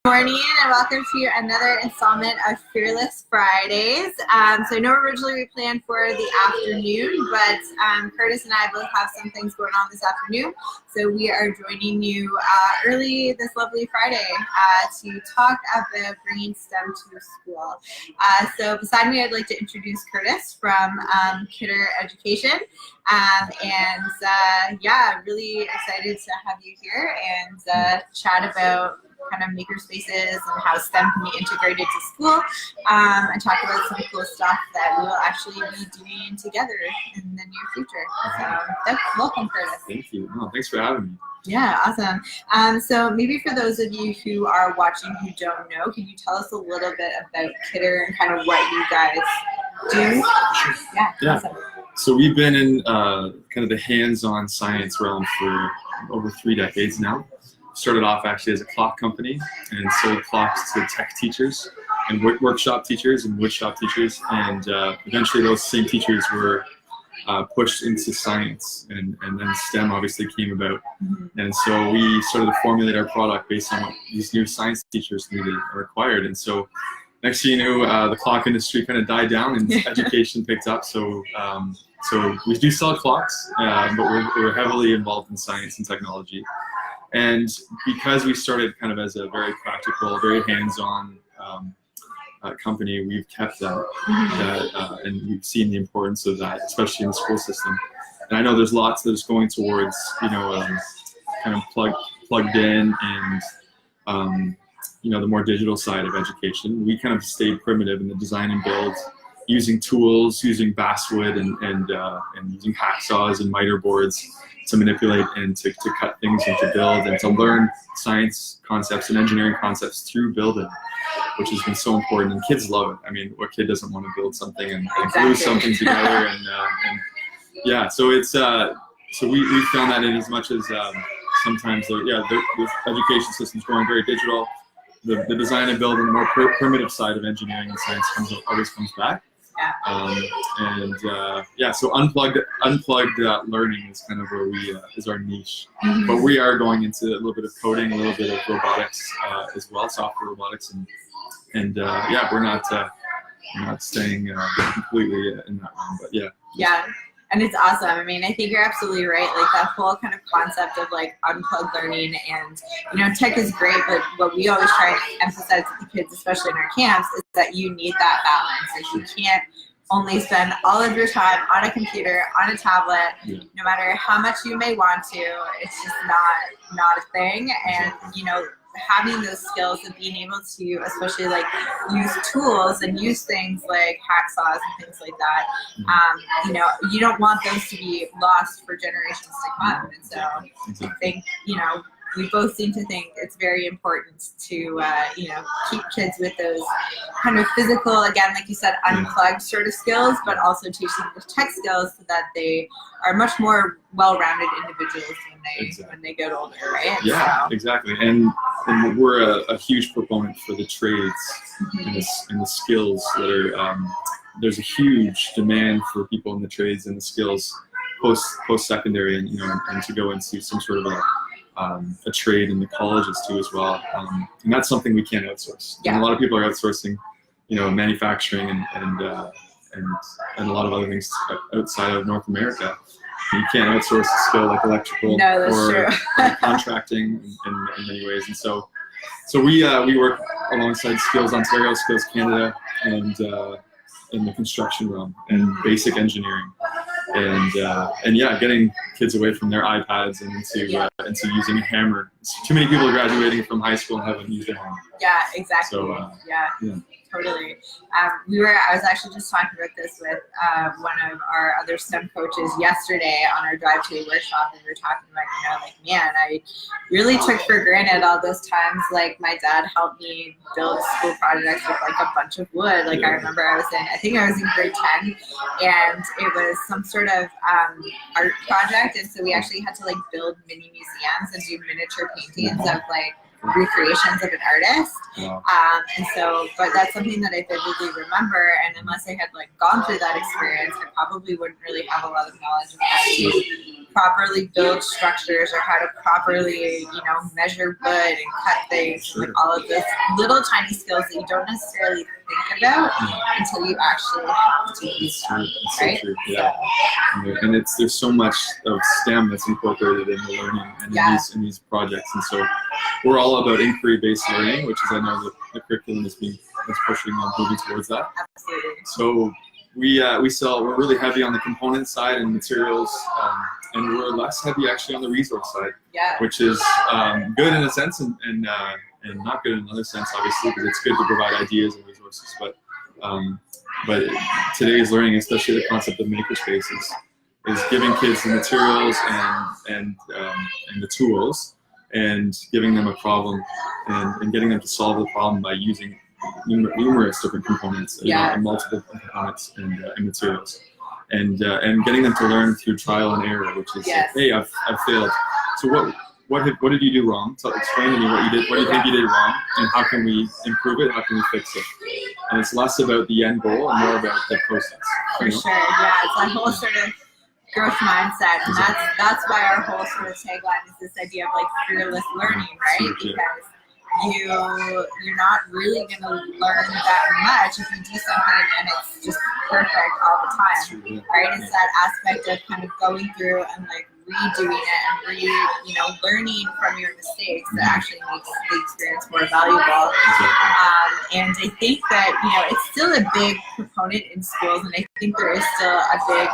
Morning and welcome to another installment of Fearless Fridays. So I know originally we planned for the afternoon, but Curtis and I both have some things going on this afternoon. So we are joining you early this lovely Friday to talk about bringing STEM to school. So beside me, I'd like to introduce Curtis from Kidder Education. Yeah, really excited to have you here and chat about kind of maker spaces and how STEM can be integrated to school, and talk about some cool stuff that we will actually be doing together in the near future. So welcome, Curtis. Thank you. Oh, thanks for having me. Yeah, awesome. So maybe for those of you who are watching who don't know, can you tell us a little bit about Kidder and kind of what you guys do? Yeah. Awesome. So we've been in kind of the hands-on science realm for over 3 decades now. Started off actually as a clock company and sold clocks to tech teachers and workshop teachers and woodshop teachers, and eventually those same teachers were pushed into science, and then STEM obviously came about. And so we started to formulate our product based on what these new science teachers needed or required. And so next thing you knew, the clock industry kind of died down and education picked up. So we do sell clocks, but we're heavily involved in science and technology. And because we started kind of as a very practical, very hands-on company, we've kept that, and we've seen the importance of that, especially in the school system. And I know there's lots that's going towards, kind of plugged in and, the more digital side of education. We kind of stayed primitive in the design and build, using tools, using basswood and using hacksaws and miter boards to manipulate and to cut things and to build and to learn science concepts and engineering concepts through building, which has been so important. And kids love it. I mean, what kid doesn't want to build something and glue something together? And yeah, so it's so we found that in as much as sometimes the education system's going very digital, the design and build and the more primitive side of engineering and science always comes back. So unplugged learning is kind of where we is our niche. But we are going into a little bit of coding, a little bit of robotics as well, software robotics, and we're not staying completely in that realm, but yeah. And it's awesome. I mean, I think you're absolutely right. Like that whole kind of concept of like unplugged learning, and tech is great, but what we always try and emphasize to the kids, especially in our camps, is that you need that balance. Like you can't only spend all of your time on a computer, on a tablet, no matter how much you may want to. It's just not a thing. And having those skills and being able to especially like use tools and use things like hacksaws and things like that, you don't want those to be lost for generations to come. And so I think we both seem to think it's very important to keep kids with those kind of physical, again, like you said, unplugged sort of skills, but also teach them the tech skills so that they are much more well-rounded individuals when they get older, right? Yeah, exactly. And we're a huge proponent for the trades and the skills that are. There's a huge demand for people in the trades and the skills post-secondary, and and to go into some sort of a trade in the colleges too as well, and that's something we can't outsource. And a lot of people are outsourcing, manufacturing and a lot of other things outside of North America. You can't outsource a skill like electrical or contracting in many ways. And so we work alongside Skills Ontario, Skills Canada, and in the construction realm and basic engineering. And getting kids away from their iPads and into using a hammer. Too many people are graduating from high school and haven't used a hammer. Yeah, exactly. So, Totally. I was actually just talking about this with one of our other STEM coaches yesterday on our drive to a workshop, and we were talking about, man, I really took for granted all those times, like my dad helped me build school projects with like a bunch of wood. Like I remember I think I was in grade 10, and it was some sort of art project, and so we actually had to like build mini museums and do miniature paintings of like recreations of an artist. But that's something that I vividly remember, and unless I had like gone through that experience, I probably wouldn't really have a lot of knowledge of how to properly build structures or how to properly, you know, measure wood and cut things, Sure. like all of those little tiny skills that you don't necessarily think about until you actually have to use them, It's right? so true. Yeah. And there's so much of STEM that's incorporated in the learning and in these projects. And so we're all about inquiry-based learning, which is, I know that the curriculum is pushing on moving towards that. Absolutely. So we're really heavy on the component side and materials, and we're less heavy actually on the resource side, which is good in a sense and not good in another sense, obviously, because it's good to provide ideas and resources. But today's learning, especially the concept of makerspace, is giving kids the materials and the tools, and giving them a problem and getting them to solve the problem by using numerous different components, and multiple components and materials, and getting them to learn through trial and error, which is hey, I've failed. So what did you do wrong? So explain to me what you did. What do you think you did wrong, and how can we improve it? How can we fix it? And it's less about the end goal and more about the process. For sure, yeah, it's that whole sort of growth mindset, and that's why our whole sort of tagline is this idea of like fearless learning, right? Because you're not really going to learn that much if you do something and it's just perfect all the time, right? It's that aspect of kind of going through and like redoing it and learning from your mistakes that actually makes the experience more valuable. And I think that, it's still a big proponent in schools, and I think there is still a big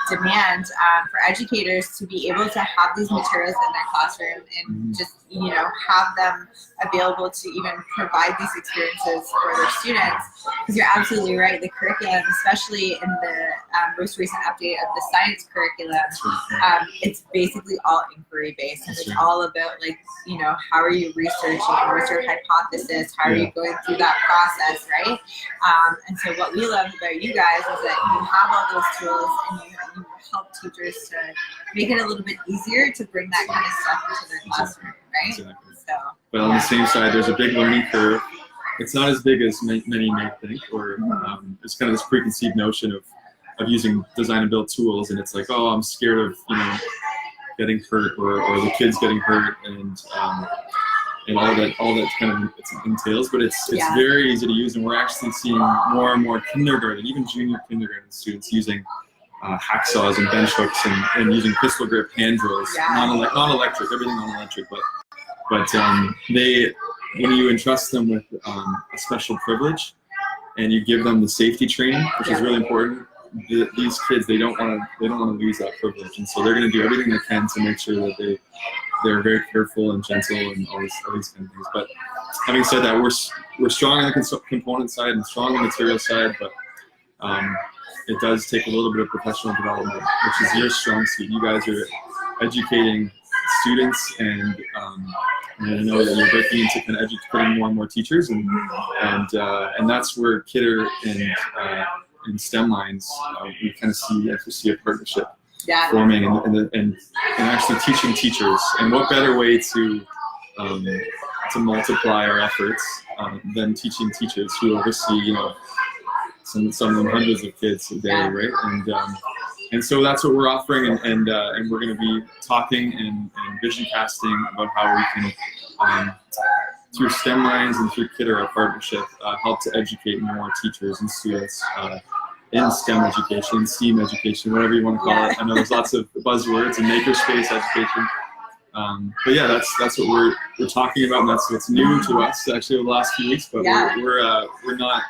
demand for educators to be able to have these materials in their classroom and just, have them available to even provide these experiences for their students. Because you're absolutely right, the curriculum, especially in the most recent update of the science curriculum, it's basically all inquiry based, and it's all about how are you researching, what's your hypothesis, how are you going through that process, right? And so what we love about you guys is that you have all those tools, and you help teachers to make it a little bit easier to bring that kind of stuff into their classroom, right? Exactly. So, but on the same side, there's a big learning curve. It's not as big as many may think, or there's kind of this preconceived notion of using design and build tools, and it's like, oh, I'm scared of getting hurt, or the kids getting hurt, and all that kind of entails. But it's very easy to use, and we're actually seeing more and more kindergarten, even junior kindergarten students using hacksaws and bench hooks and using pistol grip hand drills, non-electric, everything non-electric, but when you entrust them with a special privilege, and you give them the safety training, which is really important, these kids, they don't want to lose that privilege, and so they're going to do everything they can to make sure that they're very careful and gentle and all these kind of things. But having said that, we're strong on the component side and strong on the material side, but it does take a little bit of professional development, which is your strong suit. You guys are educating students, and I know that you're breaking into kind of educating more and more teachers, and that's where Kidder and STEM lines we kind of see a partnership forming, and actually teaching teachers. And what better way to multiply our efforts than teaching teachers who oversee some of them hundreds of kids a day, right? And so that's what we're offering, and we're going to be talking and vision casting about how we can, through STEM lines and through Kidder, our partnership, help to educate more teachers and students in STEM education, STEAM education, whatever you want to call it. I know there's lots of buzzwords and makerspace education. But yeah, that's what we're talking about, and that's what's new to us actually over the last few weeks. But we're not.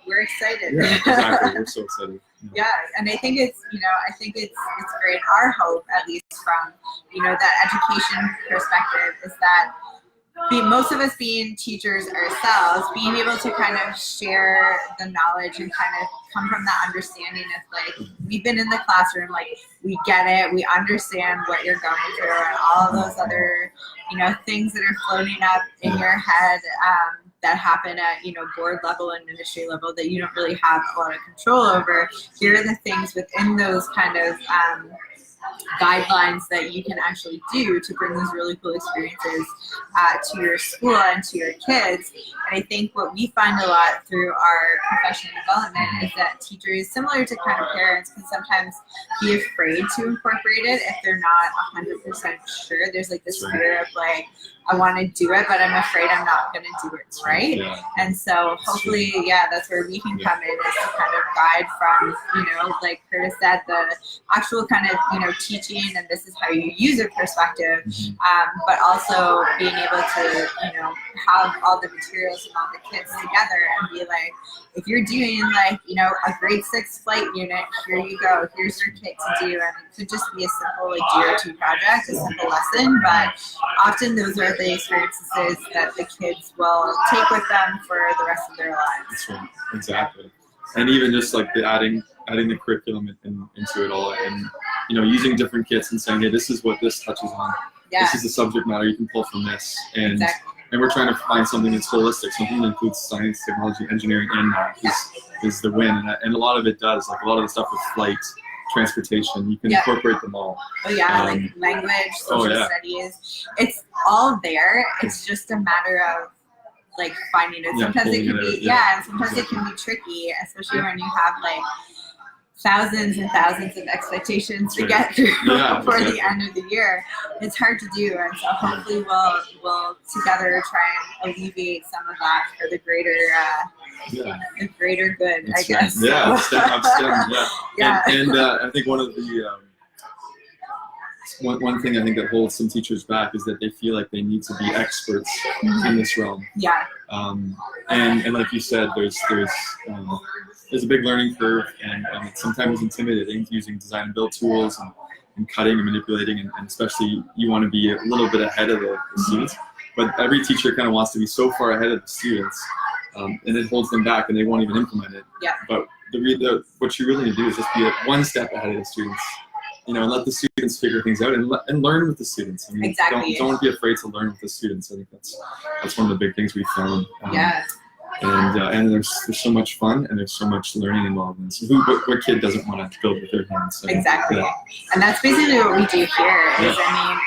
We're excited. Yeah, exactly. We're so excited. Yeah, and I think it's great. Our hope, at least from that education perspective, is that most of us being teachers ourselves, being able to kind of share the knowledge and kind of come from that understanding of we've been in the classroom, we get it, we understand what you're going through, and all those other things that are floating up in your head that happen at board level and ministry level that you don't really have a lot of control over. Here are the things within those kind of guidelines that you can actually do to bring these really cool experiences to your school and to your kids. And I think what we find a lot through our professional development is that teachers, similar to kind of parents, can sometimes be afraid to incorporate it if they're not 100% sure. There's like this fear of like, I want to do it, but I'm afraid I'm not going to do it right. Yeah. And so hopefully, that's where we can come in, is to kind of guide from, like Curtis said, the actual kind of, teaching and this is how you use it perspective, but also being able to, have all the materials and all the kits together and be like, if you're doing like, a grade 6 flight unit, here you go, here's your kit to do. And it could just be a simple like DO2 project, a simple lesson, but often those are the experiences that the kids will take with them for the rest of their lives. That's right. Exactly. And even just like the adding the curriculum into it all, and using different kits and saying, hey, this is what this touches on. Yeah. This is the subject matter you can pull from this. And Exactly. and we're trying to find something that's holistic, something that includes science, technology, engineering, and math is the win. And a lot of it does, like a lot of the stuff with flight, transportation, you can incorporate them all. Oh yeah, like language, social studies. It's all there. It's just a matter of like finding it. Sometimes it can be and sometimes it can be tricky, especially when you have like thousands and thousands of expectations to get through before the end of the year. It's hard to do, and so hopefully we'll together try and alleviate some of that for the greater good, That's I guess. Right. Yeah, STEM, yeah. And I think one of the one thing I think that holds some teachers back is that they feel like they need to be experts in this realm. Yeah. And like you said, there's a big learning curve, and it's sometimes intimidating using design and build tools and cutting and manipulating, and especially you want to be a little bit ahead of the students. But every teacher kind of wants to be so far ahead of the students, and it holds them back, and they won't even implement it. Yeah. But what you really need to do is just be one step ahead of the students, and let the students figure things out and learn with the students. I mean, exactly. Don't be afraid to learn with the students. I think that's one of the big things we found. And there's so much fun, and there's so much learning involved. And so what kid doesn't want to build with their hands? So, exactly. Yeah. And that's basically what we do here.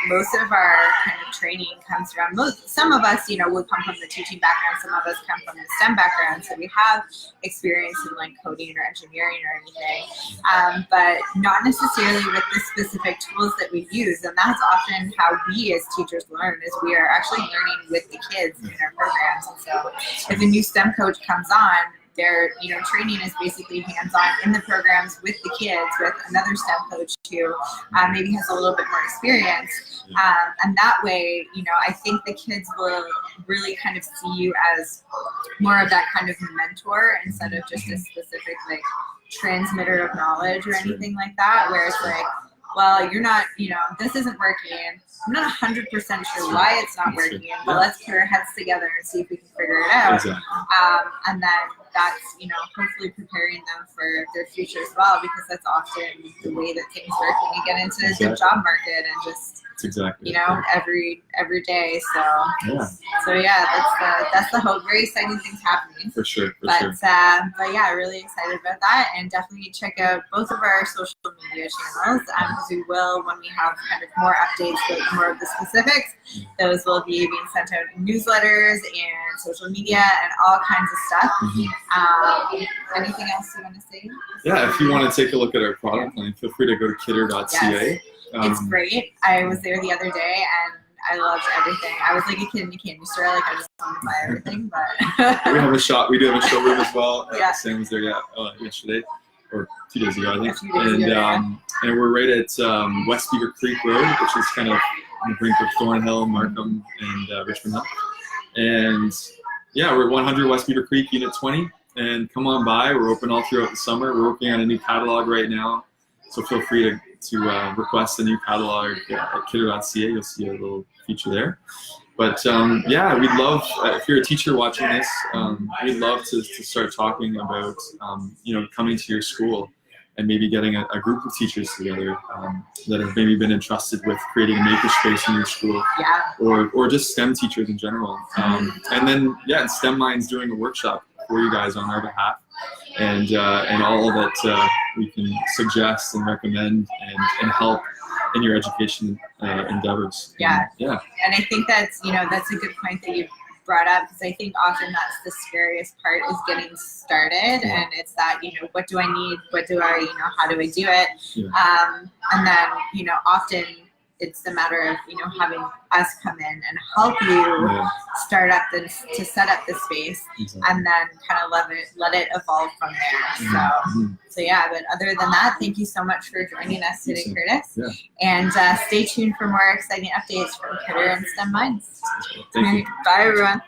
Most of our kind of training comes from some of us, would come from the teaching background, some of us come from the STEM background, so we have experience in like coding or engineering or anything, but not necessarily with the specific tools that we use. And that's often how we as teachers learn, is we are actually learning with the kids in our programs. And so if a new STEM coach comes on, their training is basically hands-on in the programs with the kids, with another STEM coach who maybe has a little bit more experience, and that way I think the kids will really kind of see you as more of that kind of mentor instead of just a specific like transmitter of knowledge or anything like that, where it's like, well, you're not, this isn't working. I'm not 100% sure why it's not working, but let's put our heads together and see if we can figure it out. Exactly. And then that's, hopefully preparing them for their future as well, because that's often the way that things work when you get into the job market and just, every day. So that's the hope. Very exciting things happening. For sure. But really excited about that, and definitely check out both of our social media channels, because we will, when we have kind of more updates with more of the specifics, those will be being sent out in newsletters and social media and all kinds of stuff. Anything else you want to say? Yeah, if you want to take a look at our product line, feel free to go to kidder.ca. Yes. It's great. I was there the other day and I loved everything. I was like a kid in a candy store. Like I just wanted to buy everything. But we have a shop. We do have a showroom as well. Sam was there yesterday or 2 days ago, I think. And we're right at West Beaver Creek Road, which is kind of on the brink of Thornhill, Markham, and Richmond Hill. And we're at 100 West Beaver Creek, Unit 20. And come on by. We're open all throughout the summer. We're working on a new catalog right now, so feel free to request a new catalog at kidder.ca. You'll see a little feature there. But we'd love, if you're a teacher watching this, we'd love to start talking about coming to your school and maybe getting a group of teachers together that have maybe been entrusted with creating a makerspace in your school, or just STEM teachers in general. And then STEM Mind's doing a workshop for you guys on our behalf. and all that we can suggest and recommend and help in your education endeavors. Yeah. Yeah. And I think that's a good point that you brought up, because I think often that's the scariest part, is getting started. Yeah. And it's that, what do I need? What do I, how do I do it? Yeah. And then, often it's the matter of, having us come in and help you Yeah. start up to set up the space, Exactly. and then kind of let it evolve from there. Mhm. So yeah, but other than that, thank you so much for joining us today, Awesome. Curtis. Yeah. And stay tuned for more exciting updates from Critter and STEM Minds. Thank you. Bye, everyone.